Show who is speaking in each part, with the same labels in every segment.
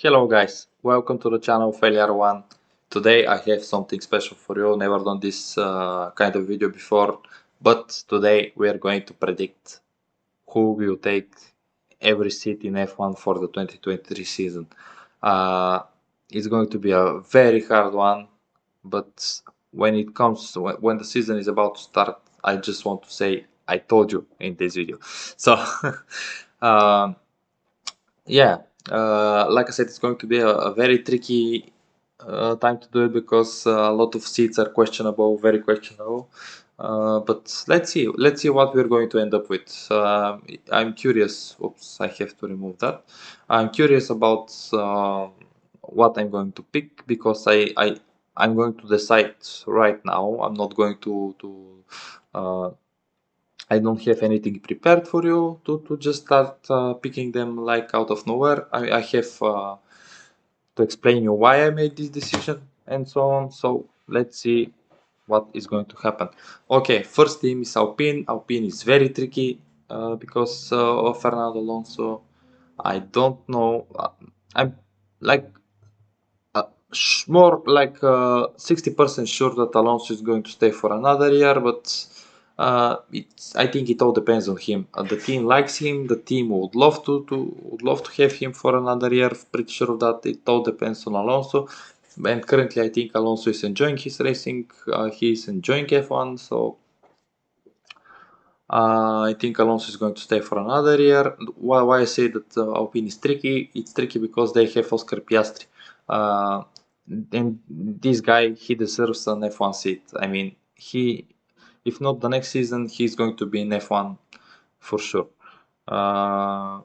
Speaker 1: Hello guys, welcome to the channel Failure One. Today I have something special for you. Never done this kind of video before, but today we are going to predict who will take every seat in F1 for the 2023 season. Uh, it's going to be a very hard one, but when it comes when the season is about to start, I just want to say I told you in this video. So. um, yeah, like I said, it's going to be a very tricky time to do it because a lot of seats are questionable, very questionable. But let's see what we're going to end up with. I'm curious. Oops, I have to remove that. I'm curious about what I'm going to pick because I'm going to decide right now. I'm not going to uh, I don't have anything prepared for you to just start picking them like out of nowhere. I have to explain you why I made this decision and so on. So let's see what is going to happen. Okay, first team is Alpine. Alpine is very tricky because of Fernando Alonso. I don't know. I'm like more like 60% sure that Alonso is going to stay for another year, but I think it all depends on him. The team likes him. The team would love to have him for another year. Pretty sure of that. It all depends on Alonso. And currently, I think Alonso is enjoying his racing. He's enjoying F1, so I think Alonso is going to stay for another year. Why I say that Alpine is tricky? It's tricky because they have Oscar Piastri. Uh, and this guy, he deserves an F1 seat. I mean, if not the next season, he's going to be in F1 for sure. Uh,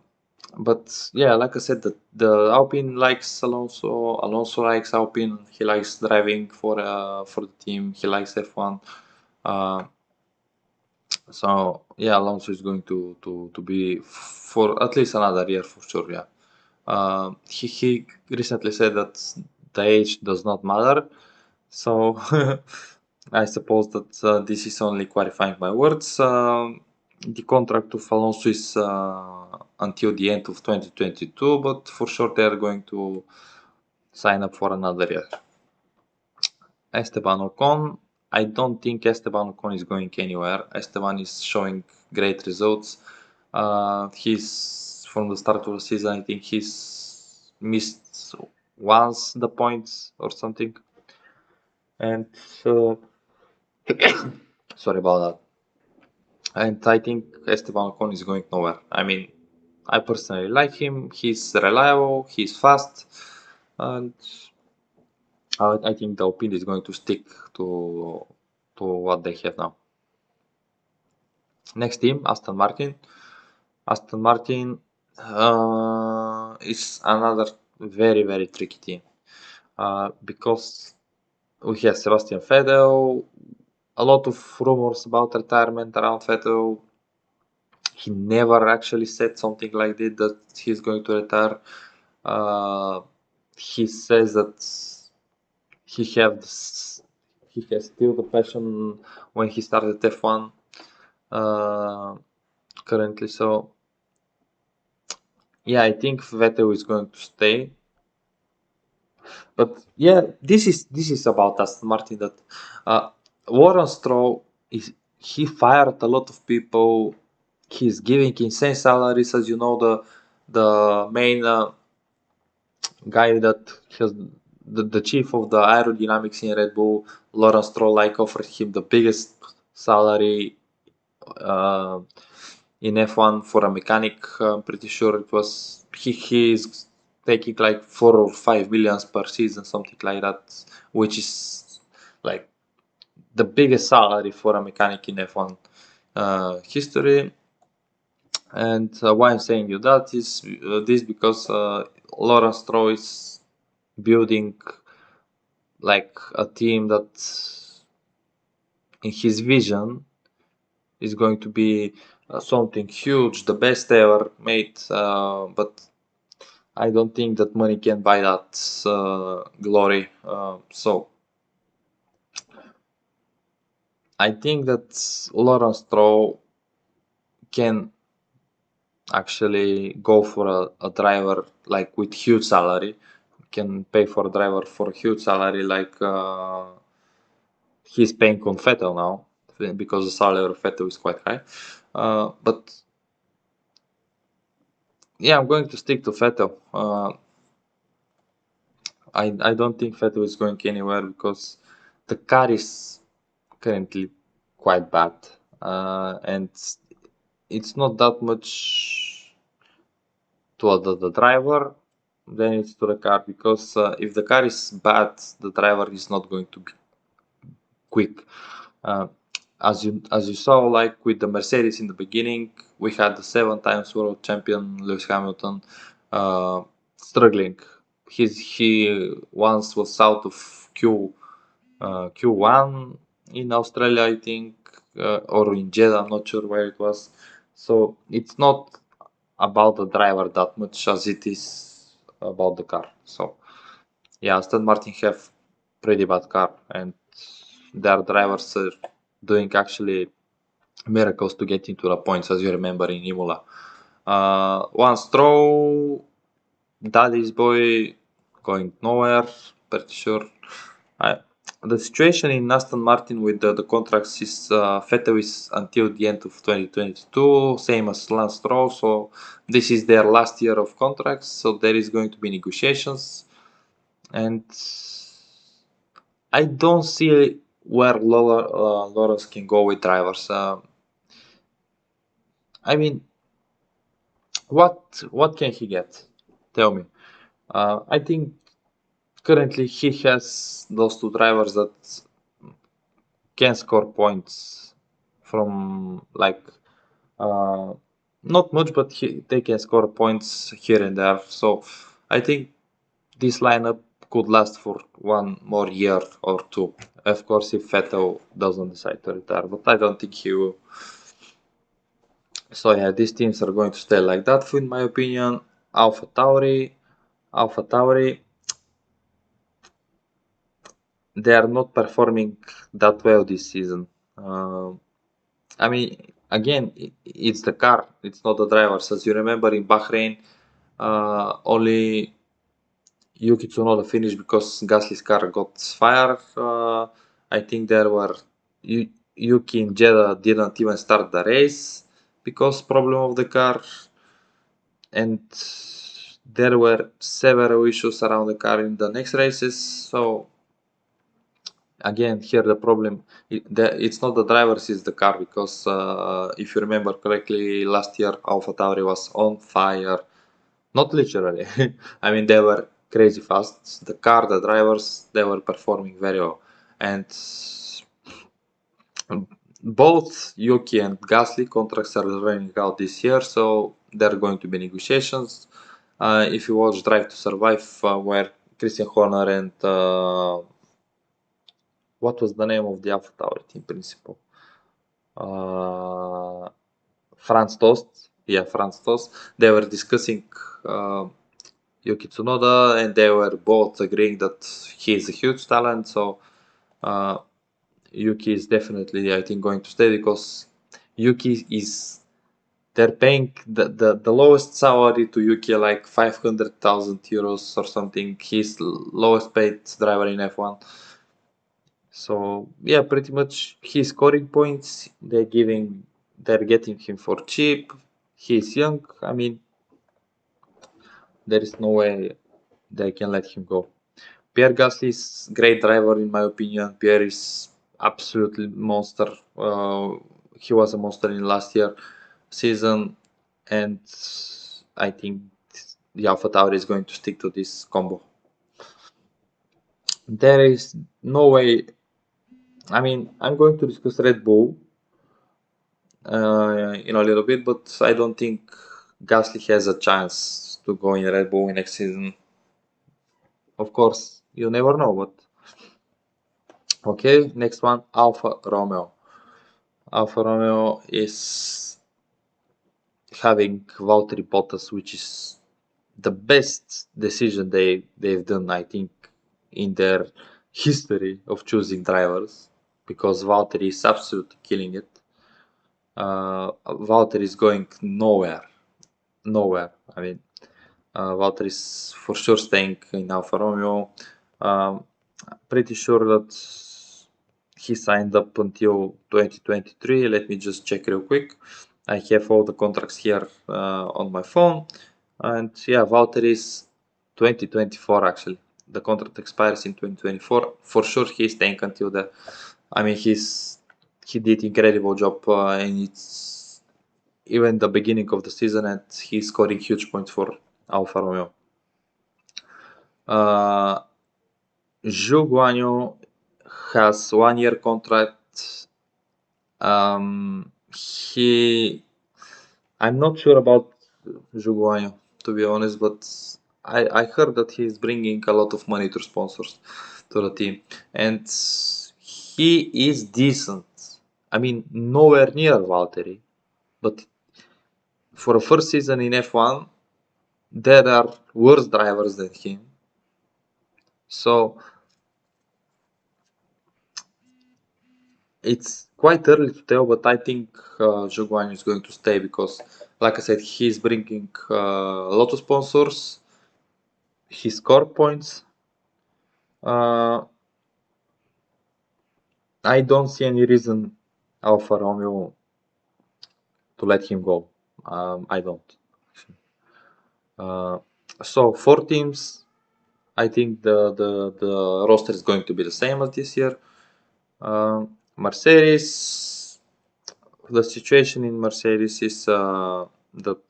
Speaker 1: but yeah, like I said, the Alpine likes Alonso. Alonso likes Alpine. He likes driving for the team. He likes F1. Uh, so yeah, Alonso is going to be for at least another year for sure. Yeah, he recently said that the age does not matter. So I suppose that this is only clarifying my words. The contract of Alonso is until the end of 2022, but for sure they are going to sign up for another year. Esteban Ocon. I don't think Esteban Ocon is going anywhere. Esteban is showing great results. He's from the start of the season. I think he's missed once the points or something. And sorry about that. And I think Esteban Ocon is going nowhere. I mean, I personally like him. He's reliable. He's fast, and I think the Alpine is going to stick to what they have now. Next team, Aston Martin. Aston Martin is another very tricky team because we have Sebastian Vettel. A lot of rumors about retirement around Vettel. He never actually said something like this that he's going to retire. He says that he he has still the passion when he started F1 currently. So yeah, I think Vettel is going to stay. But yeah, this is about Aston Martin that Warren Stroll is he fired a lot of people. He's giving insane salaries, as you know, the main guy that has the chief of the aerodynamics in Red Bull, Lawrence Stroll, like offered him the biggest salary uh, in F1 for a mechanic. I'm pretty sure it was he is taking like 4 or 5 millions per season, something like that, which is like the biggest salary for a mechanic in F1 history. And why I'm saying you that is this because Lawrence Stroll is building like a team that in his vision is going to be something huge, the best ever made. But I don't think that money can buy that glory. So I think that Lawrence Stroll can actually go for a driver like with huge salary. Can pay for a driver for a huge salary like he's paying on Vettel now because the salary of Vettel is quite high. But yeah, I'm going to stick to Vettel. I don't think Vettel is going anywhere because the car is currently quite bad, and it's not that much to the driver than it's to the car, because if the car is bad, the driver is not going to be quick. Uh, as you saw, like with the Mercedes in the beginning, we had the 7 times world champion Lewis Hamilton struggling. He once was out of Q1 in Australia, I think, or in Jeddah, I'm not sure where it was. So it's not about the driver that much as it is about the car. So yeah, Aston Martin have pretty bad car, and their drivers are doing actually miracles to get into the points, as you remember in Imola. One Stroll, Daddy's boy, going nowhere, pretty sure. The situation in Aston Martin with the contracts is Vettel is until the end of 2022, same as Lance Stroll, so this is their last year of contracts, so there is going to be negotiations, and I don't see where Lawrence can go with drivers. I mean, what can he get? Tell me. I think currently he has those two drivers that can score points from like not much, but they can score points here and there. So I think this lineup could last for one more year or two. Of course, if Vettel doesn't decide to retire, but I don't think he will. So yeah, these teams are going to stay like that, in my opinion. Alpha Tauri, they are not performing that well this season. I mean, again, it's the car, it's not the drivers. As you remember in Bahrain, only Yuki Tsunoda finished because Gasly's car got fired. I think there were Yuki in Jeddah didn't even start the race because problem of the car, and there were several issues around the car in the next races. So again, here the problem it's not the drivers, it's the car, because if you remember correctly, last year Alpha Tauri was on fire. Not literally. I mean, they were crazy fast. The car, the drivers, they were performing very well. And both Yuki and Gasly contracts are running out this year, so there are going to be negotiations. If you watch Drive to Survive, where Christian Horner and what was the name of the Alpha Tauri team principal? Franz Tost. Yeah, Franz Tost. They were discussing Yuki Tsunoda, and they were both agreeing that he is a huge talent. So Yuki is definitely, I think, going to stay, because Yuki is. They're paying the lowest salary to Yuki, like 500,000 euros or something. He's lowest paid driver in F1. So yeah, pretty much he's scoring points. They're getting him for cheap. He's young. I mean, there is no way they can let him go. Pierre Gasly is great driver in my opinion. Pierre is absolutely monster. He was a monster in last year season, and I think the AlphaTauri is going to stick to this combo. There is no way. I mean, I'm going to discuss Red Bull in a little bit, but I don't think Gasly has a chance to go in Red Bull next season. Of course, you never know, but okay. Next one, Alfa Romeo. Alfa Romeo is having Valtteri Bottas, which is the best decision they've done, I think, in their history of choosing drivers, because Valtteri is absolutely killing it. Valtteri is going nowhere. nowhere. I mean, Valtteri is for sure staying in Alfa Romeo. Pretty sure that he signed up until 2023. Let me just check real quick. I have all the contracts here on my phone. And yeah, Valtteri is 2024 actually. The contract expires in 2024. For sure, he's staying until the. I mean, he did incredible job, and it's even the beginning of the season, and he's scoring huge points for Alfa Romeo. Zhou Guanyu has 1 year contract. I'm not sure about Zhou Guanyu, to be honest, but I heard that he's bringing a lot of money to sponsors to the team, and he is decent. I mean, nowhere near Valtteri, but for a first season in F1, there are worse drivers than him. So it's quite early to tell, but I think Zhou Guanyu is going to stay because, like I said, he's bringing a lot of sponsors. He scored points. I don't see any reason Alfa Romeo to let him go. I don't. So 4 teams. I think the roster is going to be the same as this year. Mercedes. The situation in Mercedes is that.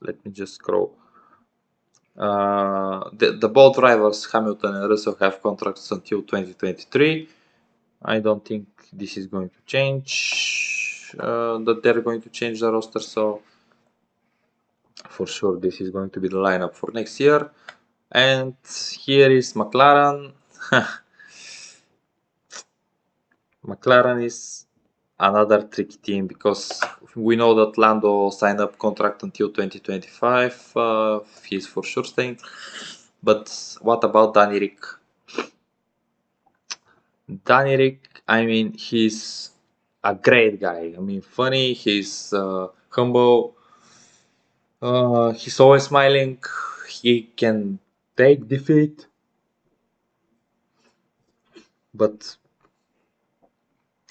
Speaker 1: Let me just scroll. The both rivals Hamilton and Russell have contracts until 2023. I don't think this is going to change. That they're going to change the roster, so for sure this is going to be the lineup for next year. And here is McLaren. McLaren is another tricky team because we know that Lando signed up contract until 2025. He's for sure staying. But what about Danny Rick? Danny Rick, I mean, he's a great guy. I mean, funny. He's humble. He's always smiling. He can take defeat, but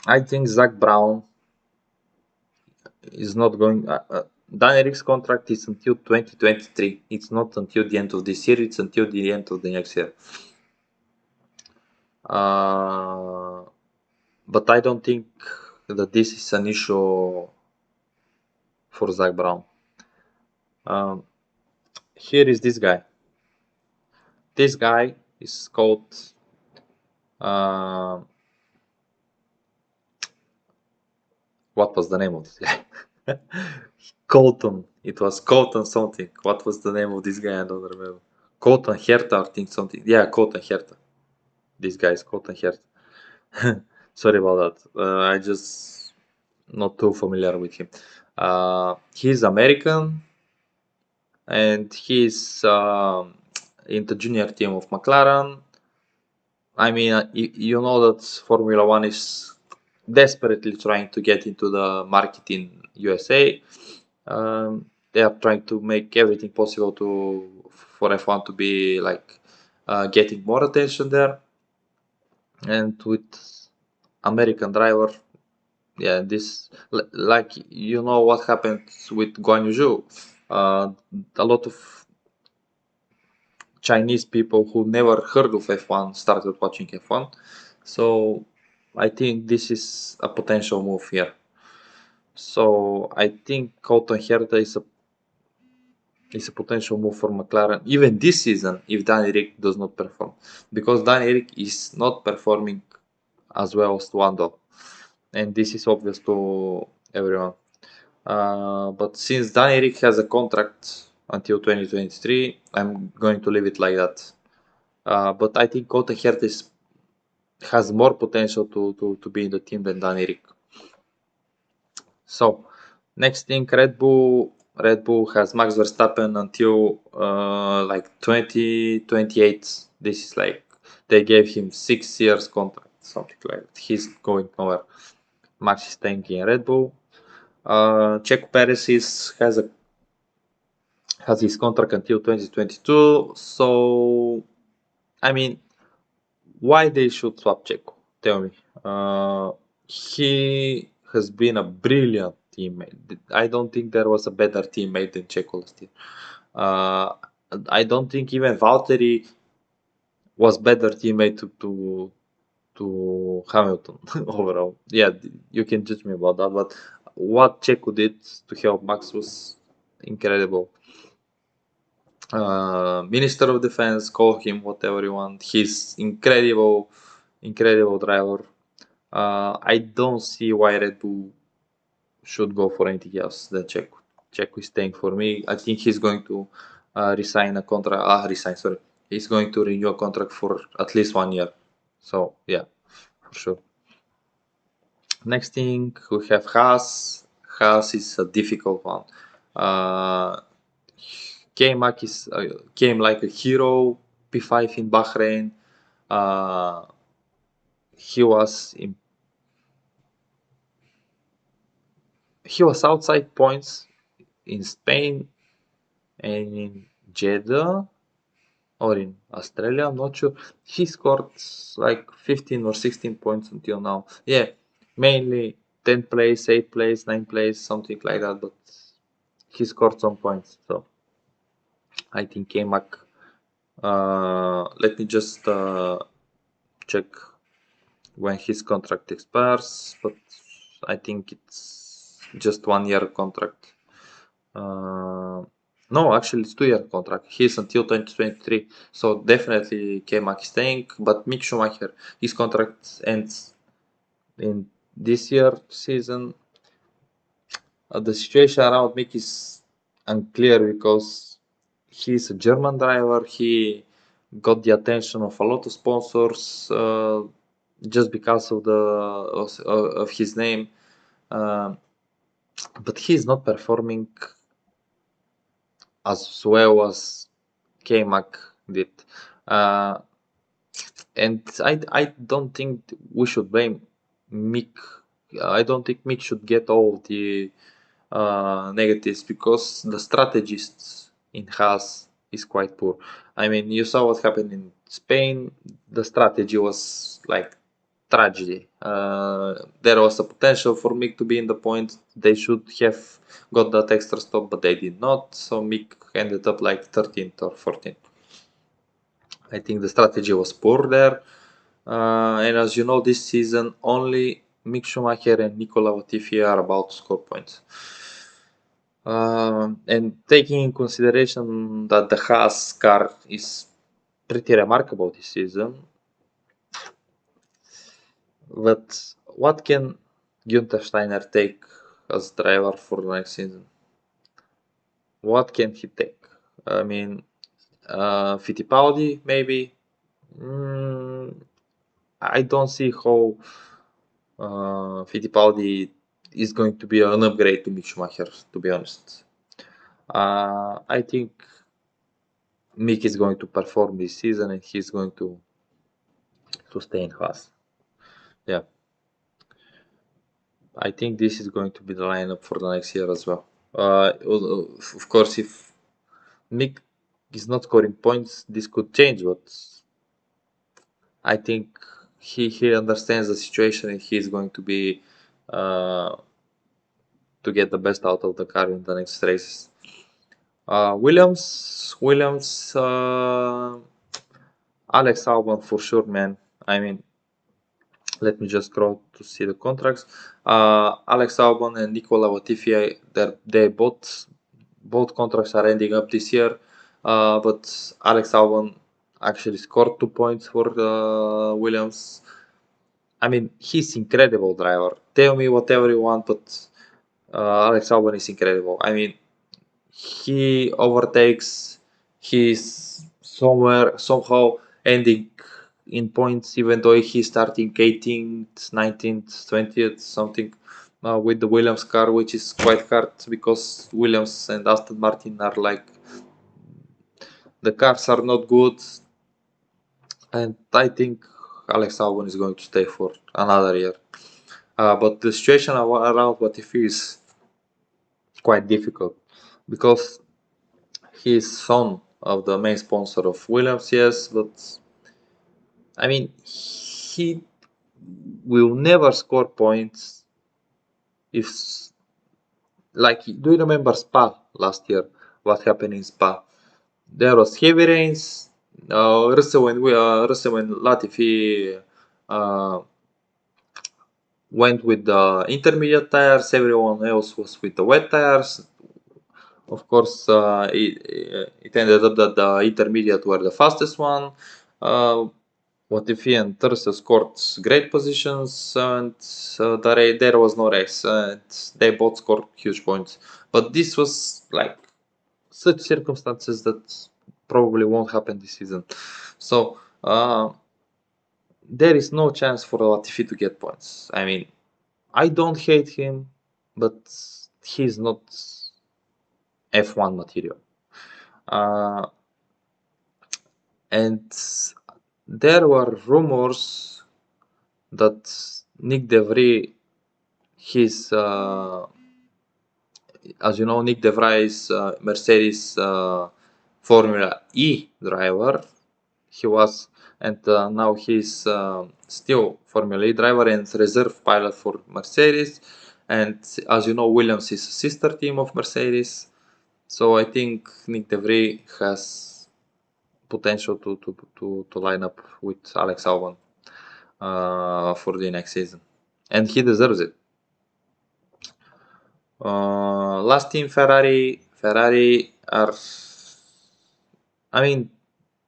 Speaker 1: I think Zach Brown is not going. Dan Eric's contract is until 2023. It's not until the end of this year. It's until the end of the next year. But I don't think that this is an issue for Zach Brown. Here is this guy. This guy is called what was the name of this guy? Colton. It was Colton something. What was the name of this guy? I don't remember. Colton Herta, I think something. Yeah, Colton Herta. This guy is Colton Herta. Sorry about that. I just not too familiar with him. He's American, and he's in the junior team of McLaren. I mean, you know that Formula One is desperately trying to get into the market in USA. They are trying to make everything possible for F1 to be like getting more attention there. And with American driver, yeah, this like you know what happened with Guan Yu Zhou. A lot of Chinese people who never heard of F1 started watching F1. So I think this is a potential move here. So I think Colton Herta is a potential move for McLaren even this season if Danny Rick does not perform, because Danny Rick is not performing as well as Lando, and this is obvious to everyone. But since Danny Rick has a contract until 2023, I'm going to leave it like that. But I think Colton Herta has more potential to be in the team than Danny Rick. So, next thing, Red Bull. Red Bull has Max Verstappen until like 2028. This is like they gave him 6 years contract, something like that. He's going nowhere. Max is staying in Red Bull. Checo Perez has a has his contract until 2022. So, I mean, why they should swap Checo? Tell me. He has been a brilliant teammate. I don't think there was a better teammate than Checo last year. Uh, I don't think even Valtteri was better teammate to Hamilton overall. Yeah, you can judge me about that, but what Checo did to help Max was incredible. Minister of Defense, call him whatever you want. He's incredible driver. I don't see why Red Bull should go for anything else than Checo. Checo is staying for me. I think he's going to resign a contract. Resign. Sorry, he's going to renew a contract for at least 1 year. So yeah, for sure. Next thing we have Haas. Haas is a difficult one. Came like a hero. P5 in Bahrain. Uh, he was in, he was outside points in Spain and in Jeddah or in Australia. I'm not sure. He scored like 15 or 16 points until now. Yeah, mainly 10 plays, 8 plays, 9 plays, something like that. But he scored some points. So I think K-Mac. Let me just check when his contract expires, but I think it's just 1 year contract. No, actually it's 2 year contract. He's until 2023, so definitely K-Mac is staying. But Mick Schumacher, his contract ends in this year season. The situation around Mick is unclear because he's a German driver. He got the attention of a lot of sponsors just because of his name, but he's not performing as well as K-Mac did. And I don't think we should blame Mick. I don't think Mick should get all the negatives because the strategists in Haas is quite poor. I mean, you saw what happened in Spain. The strategy was like tragedy. There was a potential for Mick to be in the point. They should have got that extra stop, but they did not. So Mick ended up like 13th or 14th. I think the strategy was poor there. And as you know, this season only Mick Schumacher and Nicola Latifi are about to score points. And taking in consideration that the Haas car is pretty remarkable this season, but what can Günther Steiner take as driver for the next season? What can he take? I mean, Fittipaldi maybe. I don't see how Fittipaldi is going to be an upgrade to Mick Schumacher, to be honest. I think Mick is going to perform this season and he's going to stay in Haas. Yeah. I think this is going to be the lineup for the next year as well. Of course, if Mick is not scoring points, this could change, but I think he understands the situation and he's going to be to get the best out of the car in the next races. Williams, Alex Albon for sure, man. I mean, let me just scroll to see the contracts. Alex Albon and Nicola Latifi, they both contracts are ending up this year. But Alex Albon actually scored 2 points for Williams. I mean, he's incredible driver. Tell me whatever you want, but Alex Albon is incredible. I mean, he overtakes. He's somehow ending in points, even though he's starting 18th, 19th, 20th, something with the Williams car, which is quite hard because Williams and Aston Martin are like the cars are not good, and I think Alex Albon is going to stay for another year. But the situation around Latifi is quite difficult because he is son of the main sponsor of Williams, yes, but I mean, he will never score points if, like, do you remember Spa last year? What happened in Spa? There was heavy rains. Russell and Latifi went with the intermediate tires. Everyone else was with the wet tires. Of course, it ended up that the intermediate were the fastest one. Latifi and Terse scored great positions, and there was no race. And they both scored huge points. But this was like such circumstances that probably won't happen this season. So there is no chance for Latifi to get points. I mean, I don't hate him, but he's not F1 material. And there were rumors that Nick De Vries, as you know, Nick De Vries is Mercedes Formula E driver. He was, and now he's still Formula E driver and reserve pilot for Mercedes. And as you know, Williams is a sister team of Mercedes. So I think Nick De Vries has potential to line up with Alex Albon for the next season, and he deserves it. Last team Ferrari. Ferrari are, I mean,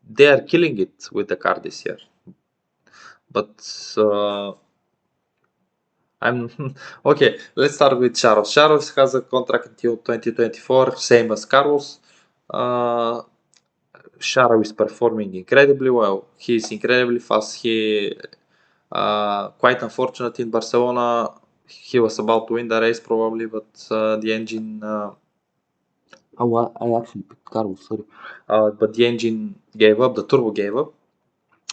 Speaker 1: they are killing it with the car this year. But I'm okay. Let's start with Charles. Charles has a contract until 2024, same as Carlos. Charles is performing incredibly well. He's incredibly fast. He quite unfortunate in Barcelona. He was about to win the race probably, but the engine. Oh, I actually picked Carlos. Sorry, but the engine gave up. The turbo gave up.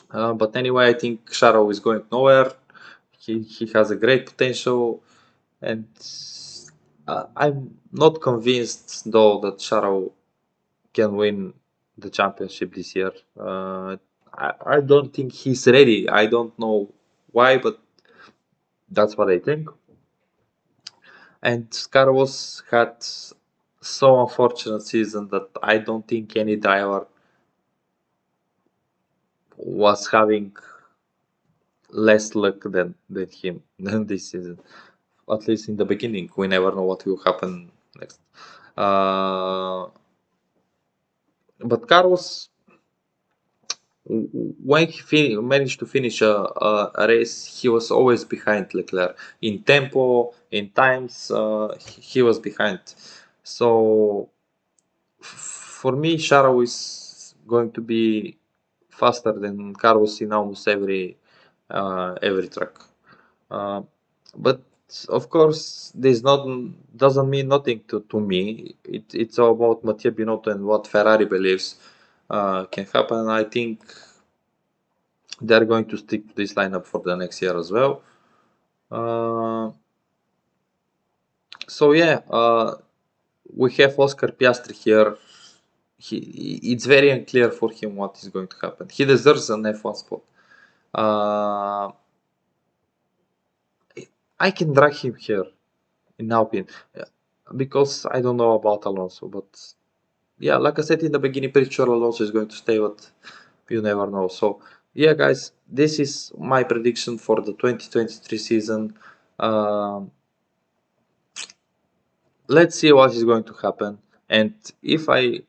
Speaker 1: But anyway, I think Charles is going nowhere. He has a great potential, and I'm not convinced though that Charles can win the championship this year. I don't think he's ready. I don't know why, but that's what I think. And Carlos had so unfortunate season that I don't think any driver was having less luck than him this season. At least in the beginning, we never know what will happen next. But Carlos, when he managed to finish a race, he was always behind Leclerc in tempo, in times. He was behind. So for me, Charles is going to be faster than Carlos in almost every track. But of course, this doesn't mean nothing to me. It's all about Mattia Binotto and what Ferrari believes can happen. I think they're going to stick to this lineup for the next year as well. So yeah, we have Oscar Piastri here. It's very unclear for him what is going to happen. He deserves an F1 spot. I can drag him here, in Alpine, because I don't know about Alonso, but yeah, like I said in the beginning, pretty sure Alonso is going to stay, but you never know. So yeah, guys, this is my prediction for the 2023 season. Let's see what is going to happen, and if I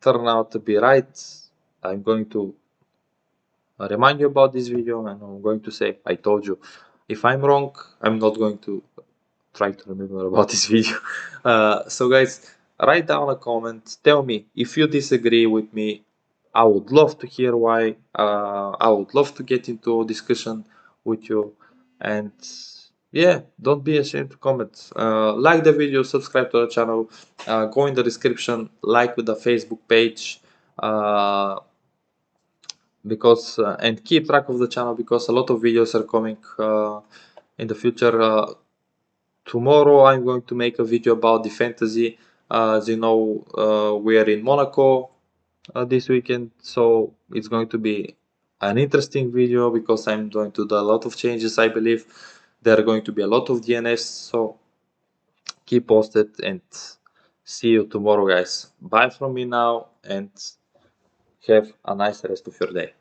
Speaker 1: turn out to be right, I'm going to remind you about this video, and I'm going to say I told you. If I'm wrong, I'm not going to try to remember about this video. So guys, write down a comment, tell me if you disagree with me. I would love to hear why. I would love to get into a discussion with you, and yeah, don't be ashamed to comment. Like the video, subscribe to the channel, go in the description, like with the Facebook page, because and keep track of the channel, because a lot of videos are coming in the future. Tomorrow I'm going to make a video about the fantasy. As you know, we are in Monaco this weekend, so it's going to be an interesting video because I'm going to do a lot of changes. I believe there are going to be a lot of DNFs, so keep posted and see you tomorrow, guys. Bye from me now and have a nice rest of your day.